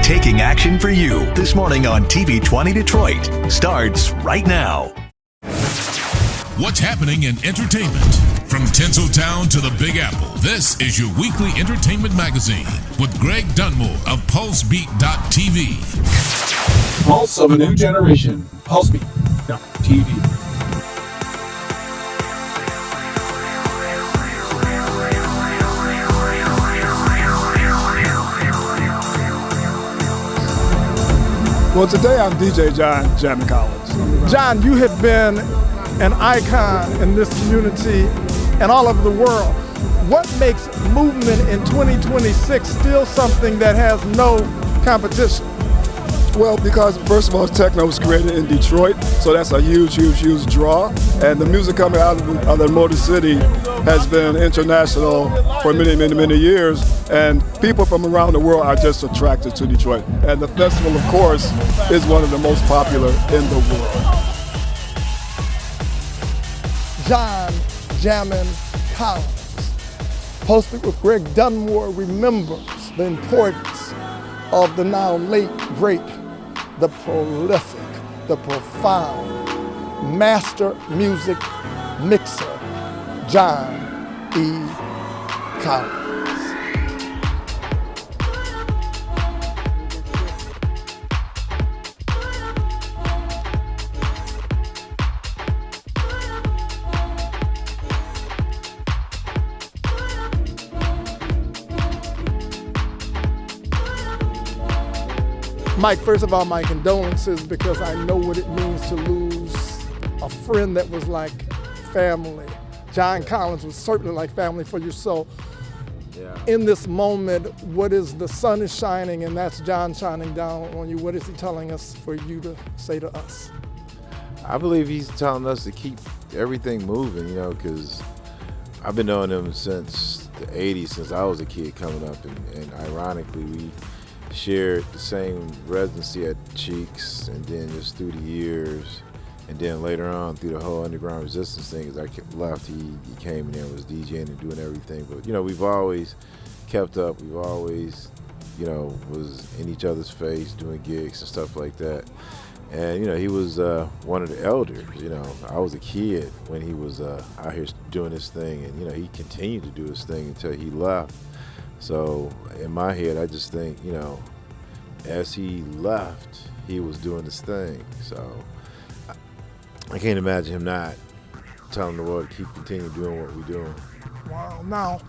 taking action for you. This morning on TV 20 Detroit starts right now. What's happening in entertainment? From Tinseltown to the Big Apple, this is your weekly entertainment magazine with Greg Dunmore of PULSEBEAT.TV. Pulse of a new generation. PulseBeat.TV. Well, today I'm DJ John Jammin John, you have been an icon in this community and all over the world. What makes movement in 2026 still something that has no competition? Well, because first of all, techno was created in Detroit, so that's a huge draw. And the music coming out of the Motor City has been international for many years. And people from around the world are just attracted to Detroit. And the festival, of course, is one of the most popular in the world. John Jammin Collins, PULSEBEAT with Greg Dunmore, remembers the importance of the now late, great, the prolific, the profound master music mixer, John E. Collins. Mike, first of all, my condolences, because I know what it means to lose a friend that was like family. John Collins was certainly like family for you. So in this moment, what is the sun is shining and that's John shining down on you? What is he telling us for you to say to us? I believe he's telling us to keep everything moving, because I've been knowing him since the 80s, since I was a kid coming up, and ironically, we shared the same residency at Cheeks, and then just through the years, and then later on through the whole underground resistance thing, as I left, he came in there and was DJing and doing everything. But we've always kept up. We've always, was in each other's face doing gigs and stuff like that. And he was one of the elders. I was a kid when he was out here doing his thing, and he continued to do his thing until he left. So in my head, I just think, as he left, he was doing his thing. So I can't imagine him not telling the world to continue doing what we're doing. Wow. Now,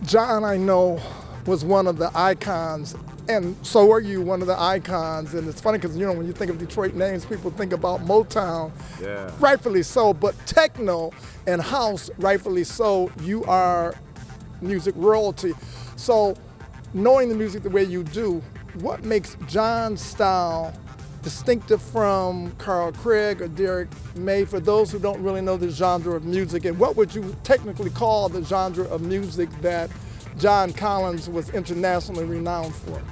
John, I know, was one of the icons, and so are you, one of the icons. And it's funny because, when you think of Detroit names, people think about Motown, rightfully so, but techno and house, rightfully so. You are music royalty. So knowing the music the way you do, what makes John's style distinctive from Carl Craig or Derek May, for those who don't really know the genre of music? And what would you technically call the genre of music that John Collins was internationally renowned for?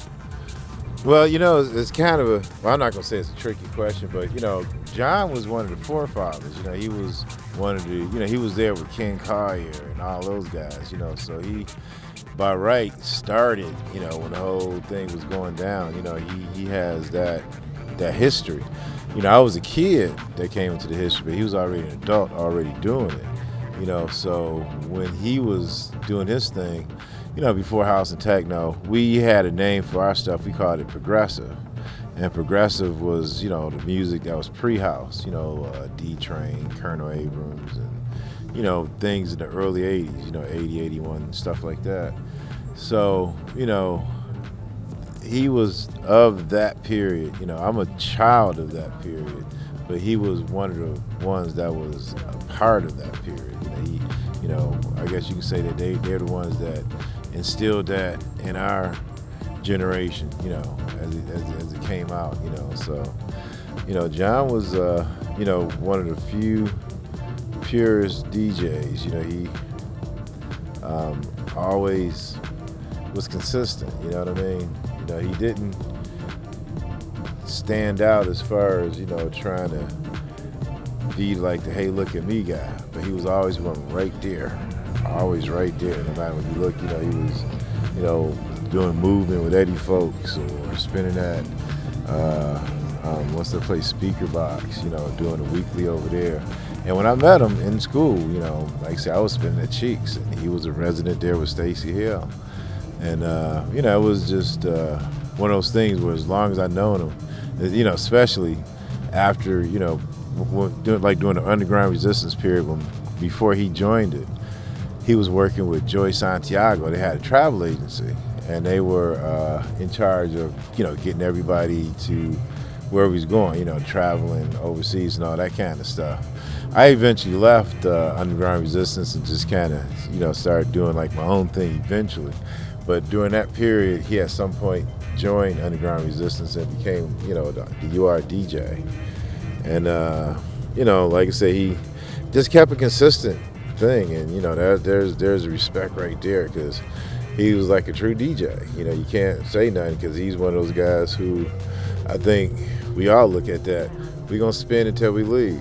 Well, it's kind of I'm not going to say it's a tricky question, but, John was one of the forefathers. He was one of the, he was there with Ken Collier and all those guys, so he, by right, started, when the whole thing was going down. He has that history. I was a kid that came into the history, but he was already an adult, already doing it. So when he was doing his thing, before house and techno, we had a name for our stuff. We called it progressive. And progressive was, the music that was pre-house, D-Train, Colonel Abrams, and, things in the early 80s, 80, 81, stuff like that. So, he was of that period. I'm a child of that period, but he was one of the ones that was a part of that period. I guess you can say that they're the ones that instilled that in our generation, as it came out, So, John was, one of the few purest DJs. He always was consistent. You know what I mean? He didn't stand out as far as trying to be like the hey look at me guy, but he was always one right there, always right there. No matter when you look, he was doing Movement with Eddie Folks or spinning at, what's the place, Speaker Box, doing a weekly over there. And when I met him in school, like I said, I was spinning at Cheeks, and he was a resident there with Stacey Hill. And, it was just one of those things where as long as I've known him, especially after, during the underground resistance period, before he joined it, he was working with Joy Santiago. They had a travel agency, and they were in charge of, getting everybody to where he was going, traveling overseas and all that kind of stuff. I eventually left underground resistance and just kind of, started doing like my own thing eventually. But during that period, he at some point joined underground resistance and became, the UR DJ. And, like I say, he just kept a consistent thing. And, there's a respect right there because he was like a true DJ. You can't say nothing because he's one of those guys who I think we all look at that. We're going to spin until we leave.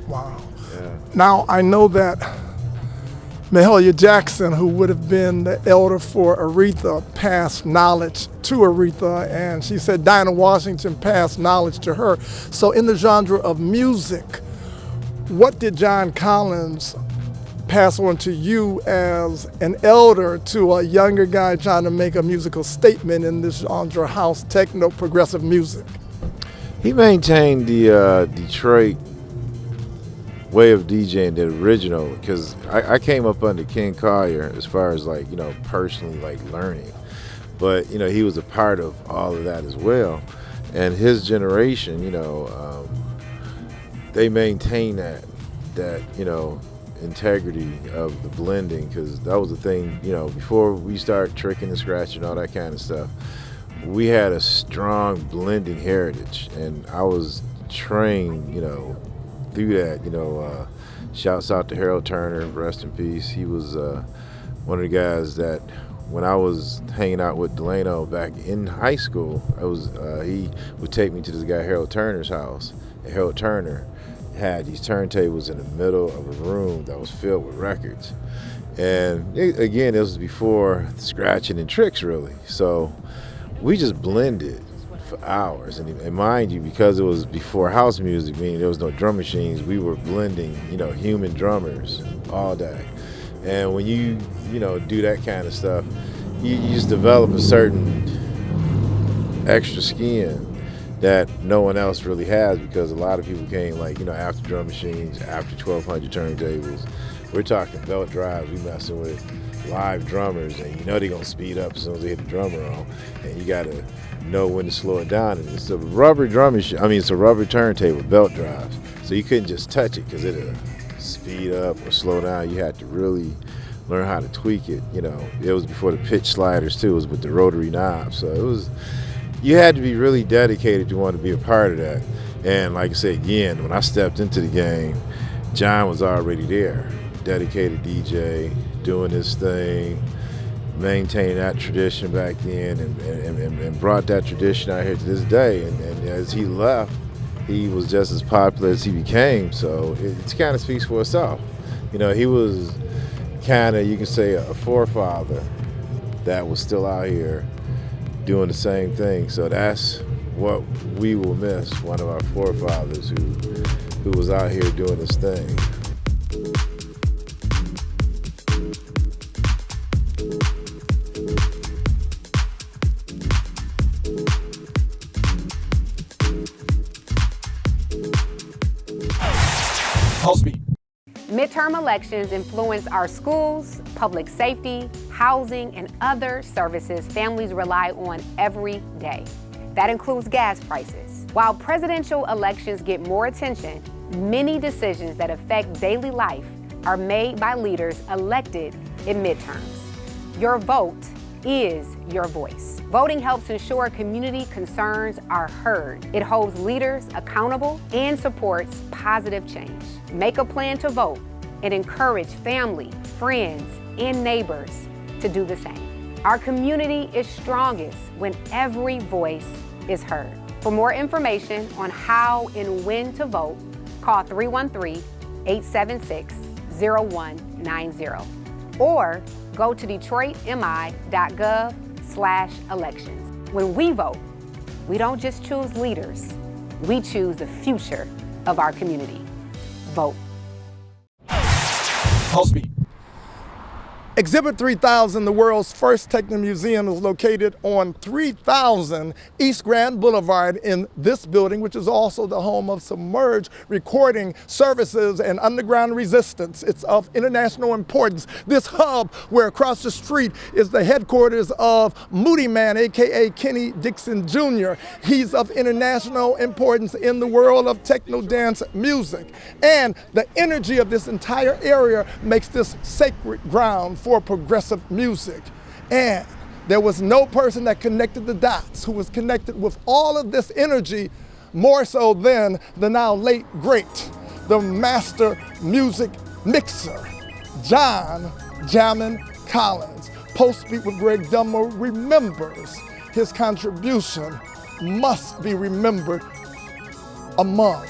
Wow. Yeah. Now, I know that Mahalia Jackson, who would have been the elder for Aretha, passed knowledge to Aretha, and she said Dinah Washington passed knowledge to her. So in the genre of music, what did John Collins pass on to you as an elder to a younger guy trying to make a musical statement in this genre, house, techno, progressive music? He maintained the Detroit way of DJing, the original, because I came up under Ken Collier as far as personally learning, but he was a part of all of that as well, and his generation, they maintained that integrity of the blending, because that was the thing, before we started tricking and scratching all that kind of stuff, we had a strong blending heritage, and I was trained, through that. Shouts out to Harold Turner, rest in peace. He was one of the guys that when I was hanging out with Delano back in high school, he would take me to this guy Harold Turner's house, and Harold Turner had these turntables in the middle of a room that was filled with records. And again, it was before scratching and tricks, really. So we just blended for hours. And mind you, because it was before house music, meaning there was no drum machines, we were blending, human drummers all day. And when you do that kind of stuff, you just develop a certain extra skin that no one else really has, because a lot of people came after drum machines, after 1,200 turntables. We're talking belt drives, we messing with live drummers, and they're gonna speed up as soon as they hit the drummer on, and you gotta know when to slow it down. And it's a rubber drum machine, it's a rubber turntable, belt drives, so you couldn't just touch it because it'll speed up or slow down. You had to really learn how to tweak it. It was before the pitch sliders too, it was with the rotary knobs, so you had to be really dedicated to want to be a part of that. And like I said, again, when I stepped into the game, John was already there, dedicated DJ, doing his thing, maintaining that tradition back then, and brought that tradition out here to this day. And as he left, he was just as popular as he became, so it kind of speaks for itself. He was kind of, you can say, a forefather that was still out here doing the same thing. So that's what we will miss, one of our forefathers who was out here doing his thing. Midterm elections influence our schools, public safety, housing, and other services families rely on every day. That includes gas prices. While presidential elections get more attention, many decisions that affect daily life are made by leaders elected in midterms. Your vote is your voice. Voting helps ensure community concerns are heard. It holds leaders accountable and supports positive change. Make a plan to vote and encourage family, friends, and neighbors to do the same. Our community is strongest when every voice is heard. For more information on how and when to vote, call 313-876-0190 or go to detroitmi.gov/vote. Detroit.gov/elections. When we vote, we don't just choose leaders, we choose the future of our community. Vote. PulseBeat. Exhibit 3000, the world's first techno museum, is located on 3000 East Grand Boulevard in this building, which is also the home of Submerge Recording Services and Underground Resistance. It's of international importance. This hub, where across the street is the headquarters of Moody Man, aka Kenny Dixon Jr. He's of international importance in the world of techno dance music. And the energy of this entire area makes this sacred ground for progressive music. And there was no person that connected the dots who was connected with all of this energy more so than the now late great, the master music mixer, Jammin Collins. PulseBeat with Greg Dunmore remembers his contribution must be remembered among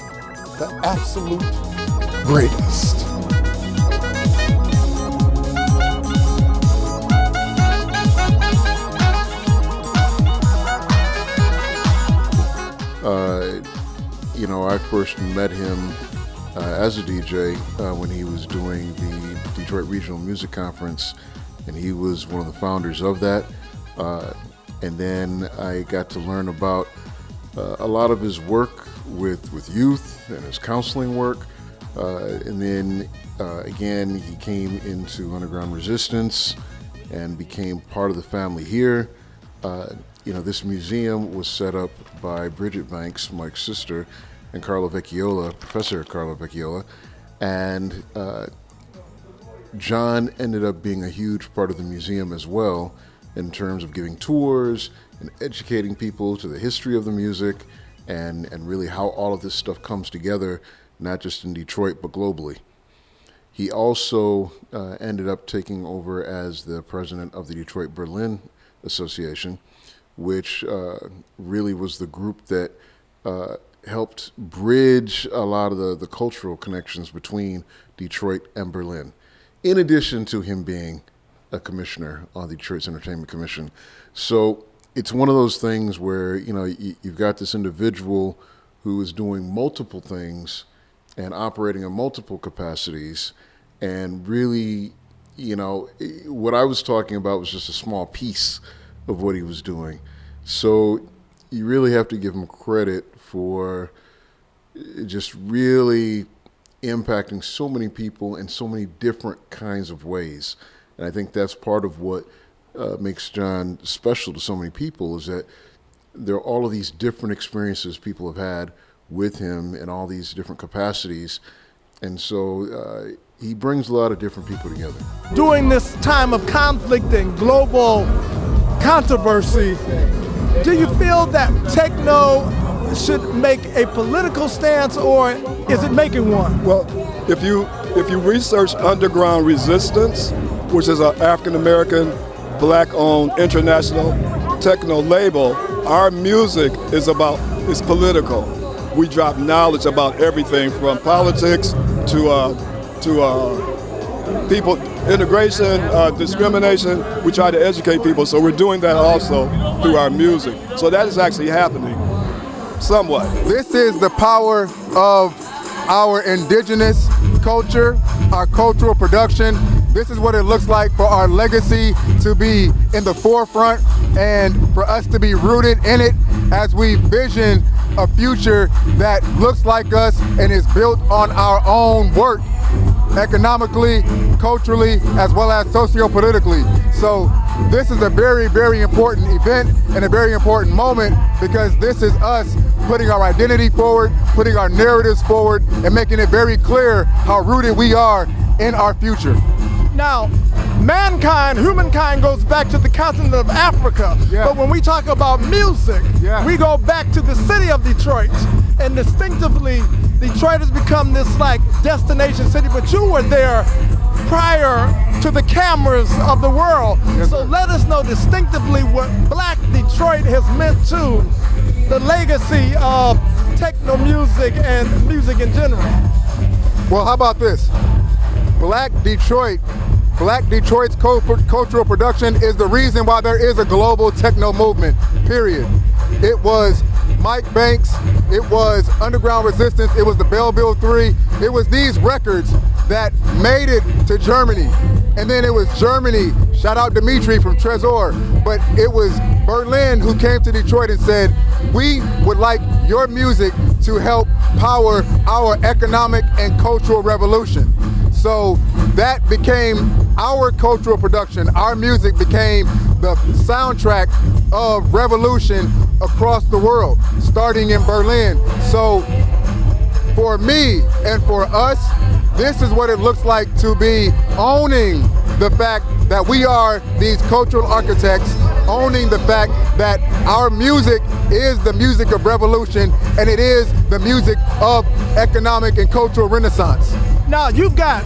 the absolute greatest. I first met him as a DJ when he was doing the Detroit Regional Music Conference, and he was one of the founders of that. And then I got to learn about a lot of his work with youth and his counseling work. And then again, he came into Underground Resistance and became part of the family here. This museum was set up by Bridget Banks, Mike's sister, and Carla Vecchiola, Professor Carla Vecchiola. And John ended up being a huge part of the museum as well, in terms of giving tours and educating people to the history of the music and really how all of this stuff comes together, not just in Detroit, but globally. He also ended up taking over as the president of the Detroit Berlin Association, which really was the group that helped bridge a lot of the cultural connections between Detroit and Berlin, in addition to him being a commissioner on the Detroit's Entertainment Commission. So it's one of those things where, you've got this individual who is doing multiple things and operating in multiple capacities, and really, what I was talking about was just a small piece of what he was doing. So you really have to give him credit for just really impacting so many people in so many different kinds of ways. And I think that's part of what makes John special to so many people, is that there are all of these different experiences people have had with him in all these different capacities. And so he brings a lot of different people together. During this time of conflict and global controversy, do you feel that techno should make a political stance, or is it making one? Well, if you research Underground Resistance, which is an African-American, Black-owned, international techno label, our music is political. We drop knowledge about everything from politics to people, integration, discrimination. We try to educate people, so we're doing that also through our music. So that is actually happening, somewhat. This is the power of our indigenous culture, our cultural production. This is what it looks like for our legacy to be in the forefront and for us to be rooted in it as we vision a future that looks like us and is built on our own work, economically, culturally, as well as socio-politically. So this is a very, very important event and a very important moment, because this is us putting our identity forward, putting our narratives forward, and making it very clear how rooted we are in our future. Now, humankind goes back to the continent of Africa. Yeah. But when we talk about music, we go back to the city of Detroit. And distinctively, Detroit has become this destination city, but you were there prior to the cameras of the world. Yes, so let us know distinctively what Black Detroit has meant to the legacy of techno music and music in general. Well, how about this? Black Detroit Black Detroit's cultural production is the reason why there is a global techno movement, period. It was Mike Banks, it was Underground Resistance, it was the Belleville 3, it was these records that made it to Germany. And then it was Germany, shout out Dimitri from Trezor, but it was Berlin who came to Detroit and said, we would like your music to help power our economic and cultural revolution. So that became our cultural production. Our music became the soundtrack of revolution across the world, starting in Berlin. So for me and for us, this is what it looks like to be owning the fact that we are these cultural architects, owning the fact that our music is the music of revolution and it is the music of economic and cultural renaissance. Now you've got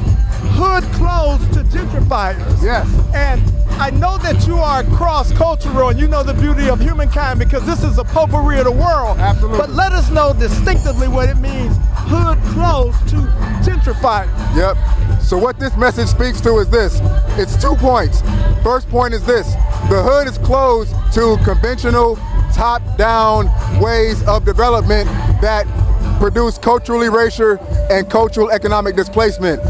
hood clothes to gentrifiers. Yes. And I know that you are cross-cultural and you know the beauty of humankind because this is a potpourri of the world. Absolutely. But let us know distinctively what it means, hood clothes to gentrifiers. Yep. So what this message speaks to is this. It's 2 points. First point is this. The hood is closed to conventional, top-down ways of development that produce cultural erasure and cultural economic displacement.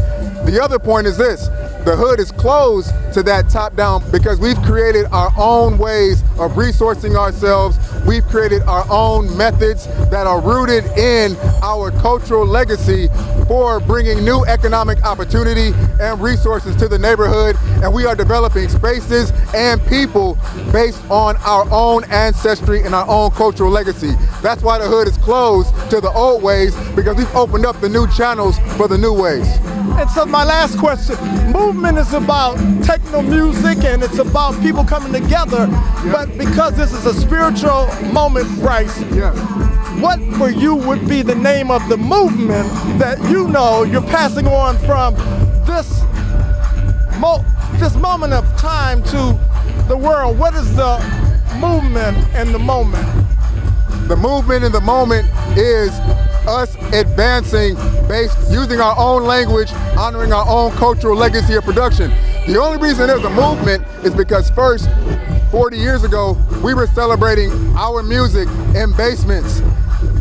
The other point is this. The hood is closed to that top-down because we've created our own ways of resourcing ourselves. We've created our own methods that are rooted in our cultural legacy for bringing new economic opportunity and resources to the neighborhood. And we are developing spaces and people based on our own ancestry and our own cultural legacy. That's why the hood is closed to the old ways, because we've opened up the new channels for the new ways. And so my last question, movement is about techno music and it's about people coming together, but because this is a spiritual moment, Bryce, what for you would be the name of the movement that you know you're passing on from this moment of time to the world? What is the movement and the moment? The movement in the moment is us advancing using our own language, honoring our own cultural legacy of production. The only reason there's a movement is because first, 40 years ago, we were celebrating our music in basements.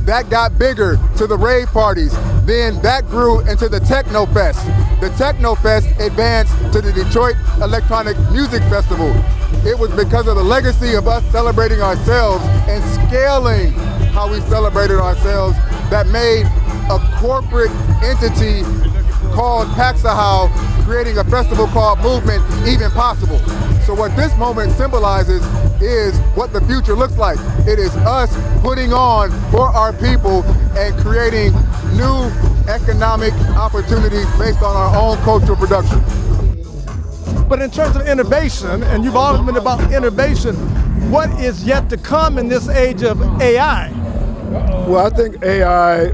That got bigger to the rave parties. Then that grew into the Techno Fest. The Techno Fest advanced to the Detroit Electronic Music Festival. It was because of the legacy of us celebrating ourselves and scaling how we celebrated ourselves that made a corporate entity called Paxahau creating a festival called Movement even possible. So what this moment symbolizes is what the future looks like. It is us putting on for our people and creating new economic opportunities based on our own cultural production. But in terms of innovation, and you've always been about innovation, what is yet to come in this age of AI? Well, I think AI,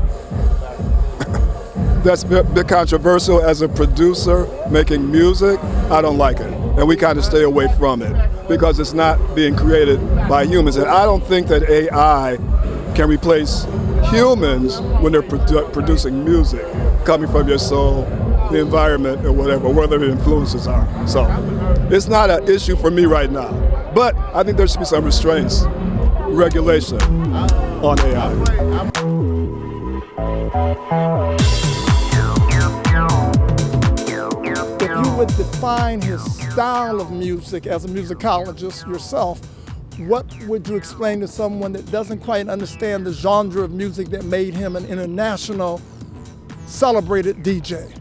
that's a bit controversial as a producer making music. I don't like it. And we kind of stay away from it because it's not being created by humans. And I don't think that AI can replace humans when they're producing music coming from your soul, the environment, or whatever the influences are. So it's not an issue for me right now. But I think there should be some restraints, regulation on AI. If you would define his style of music as a musicologist yourself, what would you explain to someone that doesn't quite understand the genre of music that made him an international celebrated DJ?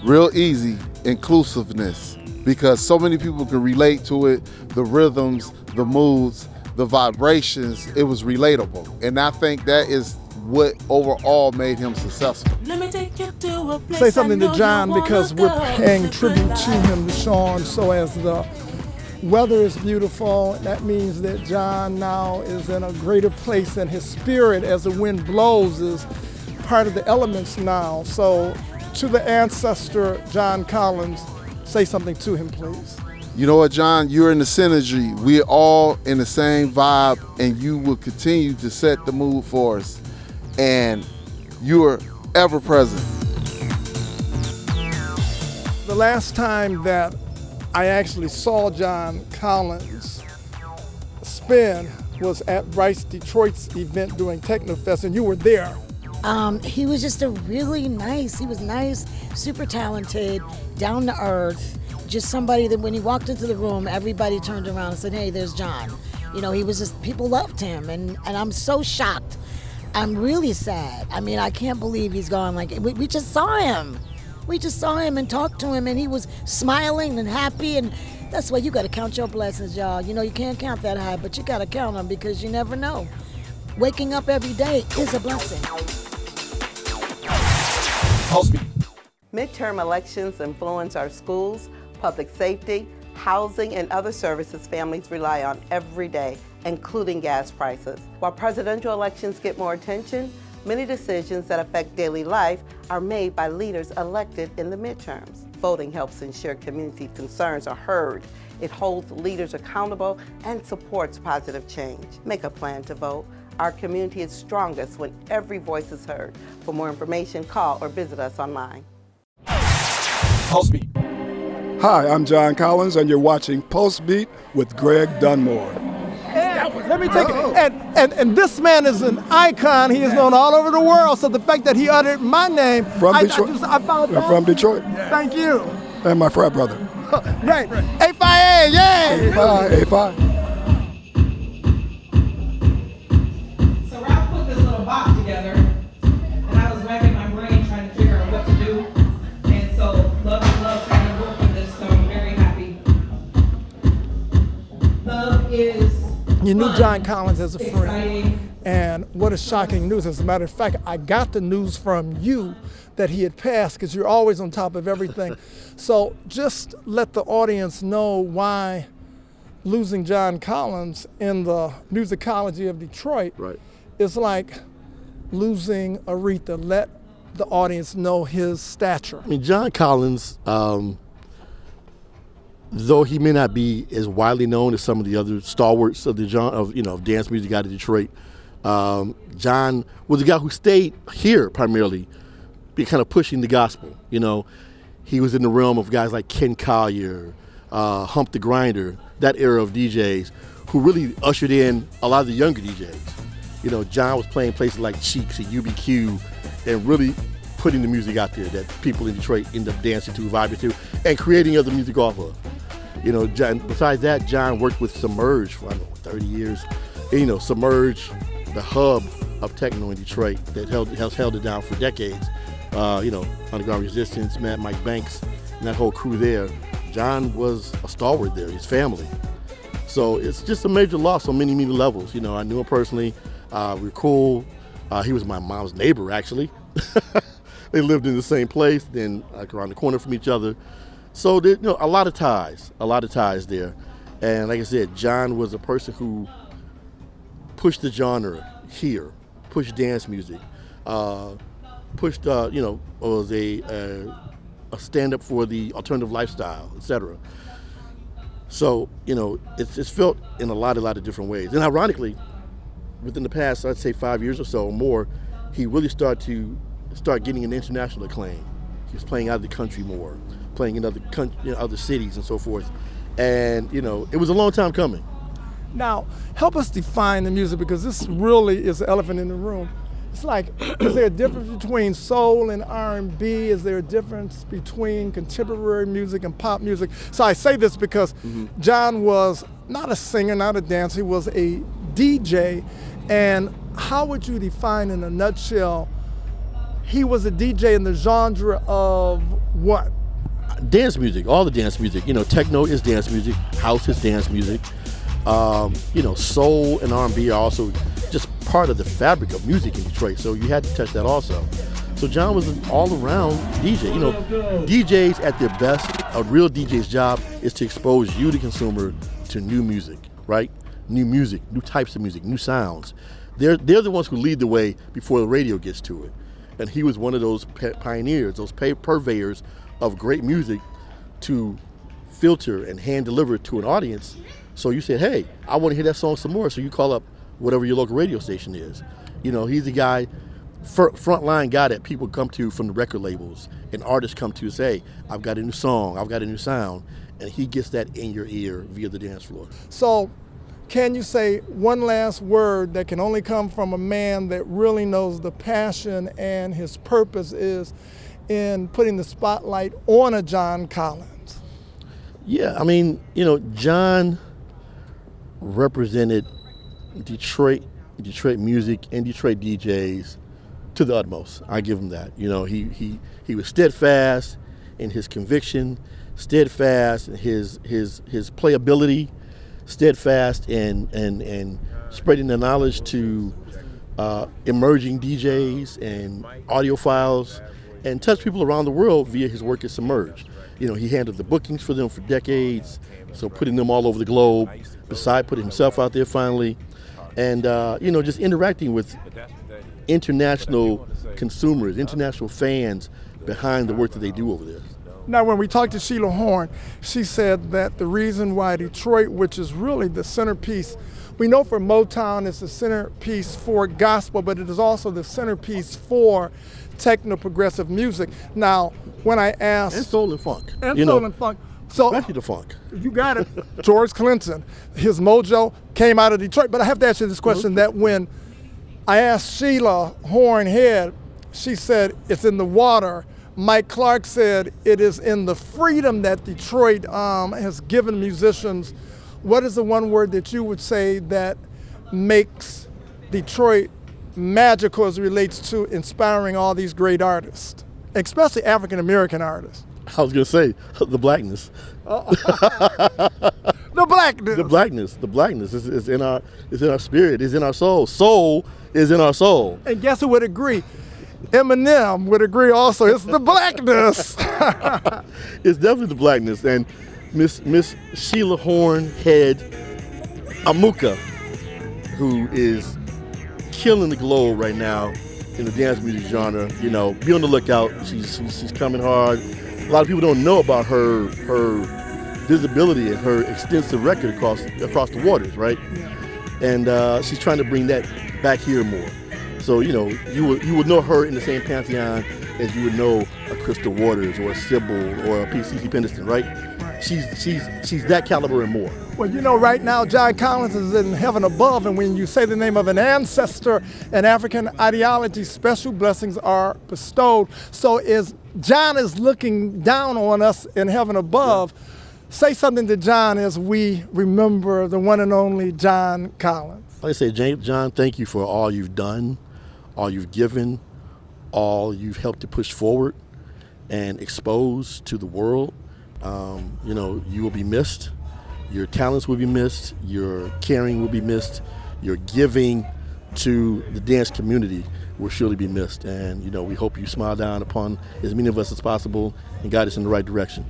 Real easy, inclusiveness, because so many people can relate to it, the rhythms, the moods, the vibrations. It was relatable. And I think that is what overall made him successful. Say something to John because we're paying tribute to him, to Sean. So as the weather is beautiful, that means that John now is in a greater place, and his spirit as the wind blows is part of the elements now. So to the ancestor, John Collins, say something to him, please. You know what, John? You're in the synergy. We're all in the same vibe, and you will continue to set the mood for us. And you're ever present. The last time that I actually saw John Collins spin was at Bryce Detroit's event doing Techno Fest, and you were there. He was just he was nice, super talented, down to earth, just somebody that when he walked into the room, everybody turned around and said, hey, there's John. You know, he was just, people loved him, and I'm so shocked. I'm really sad. I mean, I can't believe he's gone. Like, we just saw him. We just saw him and talked to him, and he was smiling and happy, and that's why you got to count your blessings, y'all. You know, you can't count that high, but you got to count them because you never know. Waking up every day is a blessing. Midterm elections influence our schools, public safety, housing, and other services families rely on every day, including gas prices. While presidential elections get more attention, many decisions that affect daily life are made by leaders elected in the midterms. Voting helps ensure community concerns are heard. It holds leaders accountable and supports positive change. Make a plan to vote. Our community is strongest when every voice is heard. For more information, call or visit us online. PulseBeat. Hi, I'm John Collins, and you're watching PulseBeat with Greg Dunmore. Let me take it. And this man is an icon. He is known all over the world. So the fact that he uttered my name, Detroit. I found I'm from Detroit. Thank you. And my frat brother. Right. A5A, yay! A5. So Ralph put this little box together, and I was racking my brain trying to figure out what to do. And so love trying to work with this, so I'm very happy. Love is You knew John Collins as a friend. exciting. And what a shocking news. As a matter of fact, I got the news from you that he had passed because you're always on top of everything. So just let the audience know why losing John Collins in the musicology of Detroit is like losing Aretha. Let the audience know his stature. I mean, John Collins, though he may not be as widely known as some of the other stalwarts of of dance music out of Detroit, John was a guy who stayed here primarily, kind of pushing the gospel. You know, he was in the realm of guys like Ken Collier, Hump the Grinder, that era of DJs, who really ushered in a lot of the younger DJs. You know, John was playing places like Cheeks and UBQ, and really putting the music out there that people in Detroit end up dancing to, vibing to, and creating other music off of. You know, John, besides that, John worked with Submerge for, 30 years. And, you know, Submerge, the hub of techno in Detroit that has held it down for decades. Underground Resistance, Mike Banks, and that whole crew there. John was a stalwart there, his family. So it's just a major loss on many, many levels. You know, I knew him personally. We were cool. He was my mom's neighbor, actually. They lived in the same place, then around the corner from each other. So there, a lot of ties there. And like I said, John was a person who pushed the genre here, pushed dance music, pushed, was a stand-up for the alternative lifestyle, etc. So, it's felt in a lot of different ways. And ironically, within the past, I'd say 5 years or so or more, he really started getting an international acclaim. He was playing out of the country more, playing in other cities and so forth. And, it was a long time coming. Now, help us define the music, because this really is the elephant in the room. It's like, is there a difference between soul and R&B? Is there a difference between contemporary music and pop music? So I say this because John was not a singer, not a dancer, he was a DJ. And how would you define in a nutshell, he was a DJ in the genre of what? Dance music, all the dance music. Techno is dance music, house is dance music. Soul and R&B are also just part of the fabric of music in Detroit, so you had to touch that also. So John was an all-around DJ. DJs at their best, a real DJ's job is to expose you, the consumer, to new music, right? New music, new types of music, new sounds. They're the ones who lead the way before the radio gets to it. And he was one of those pioneers, those purveyors of great music to filter and hand deliver it to an audience. So you said, hey, I want to hear that song some more. So you call up whatever your local radio station is. He's the guy, frontline guy that people come to from the record labels and artists come to and say, I've got a new song, I've got a new sound. and he gets that in your ear via the dance floor. So, can you say one last word that can only come from a man that really knows the passion and his purpose is in putting the spotlight on a John Collins? Yeah, I mean, John represented Detroit music and Detroit DJs to the utmost. I give him that. He was steadfast in his conviction, steadfast in his playability, steadfast in spreading the knowledge to emerging DJs and audiophiles, and touch people around the world via his work at Submerge. He handled the bookings for them for decades, so putting them all over the globe, beside putting himself out there finally, and just interacting with international consumers, international fans behind the work that they do over there. Now, when we talked to Sheila Horn, she said that the reason why Detroit, which is really the centerpiece, we know for Motown it's the centerpiece for gospel, but it is also the centerpiece for techno progressive music. Now, when I asked... And soul and funk. And soul and funk. So, especially the funk. You got it. George Clinton, his mojo came out of Detroit. But I have to ask you this question, that when I asked Sheila Horn Head, she said it's in the water. Mike Clark said it is in the freedom that Detroit has given musicians. What is the one word that you would say that makes Detroit magical as it relates to inspiring all these great artists, especially African-American artists? I was going to say the blackness. The blackness. The blackness is in our spirit, is in our soul. Soul is in our soul. And guess who would agree? Eminem would agree also. It's the blackness. It's definitely the blackness. And Miss Sheila Horn Head Amuka, who is killing the globe right now in the dance music genre. Be on the lookout. She's coming hard. A lot of people don't know about her visibility and her extensive record across the waters, right? And she's trying to bring that back here more. So you would know her in the same pantheon as you would know a Crystal Waters or a Sybil or a PCC Pendleton, right? She's that caliber and more. Well, right now John Collins is in heaven above, and when you say the name of an ancestor in African ideology, special blessings are bestowed. So John is looking down on us in heaven above. Say something to John as we remember the one and only John Collins. Like I say, John, thank you for all you've done, all you've given, all you've helped to push forward and expose to the world. You will be missed. Your talents will be missed. Your caring will be missed. Your giving to the dance community will surely be missed. And, we hope you smile down upon as many of us as possible and guide us in the right direction.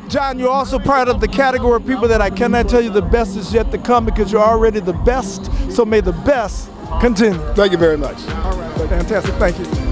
John, you're also part of the category of people that I cannot tell you the best is yet to come, because you're already the best. So may the best continue. Thank you very much. All right, fantastic. Thank you.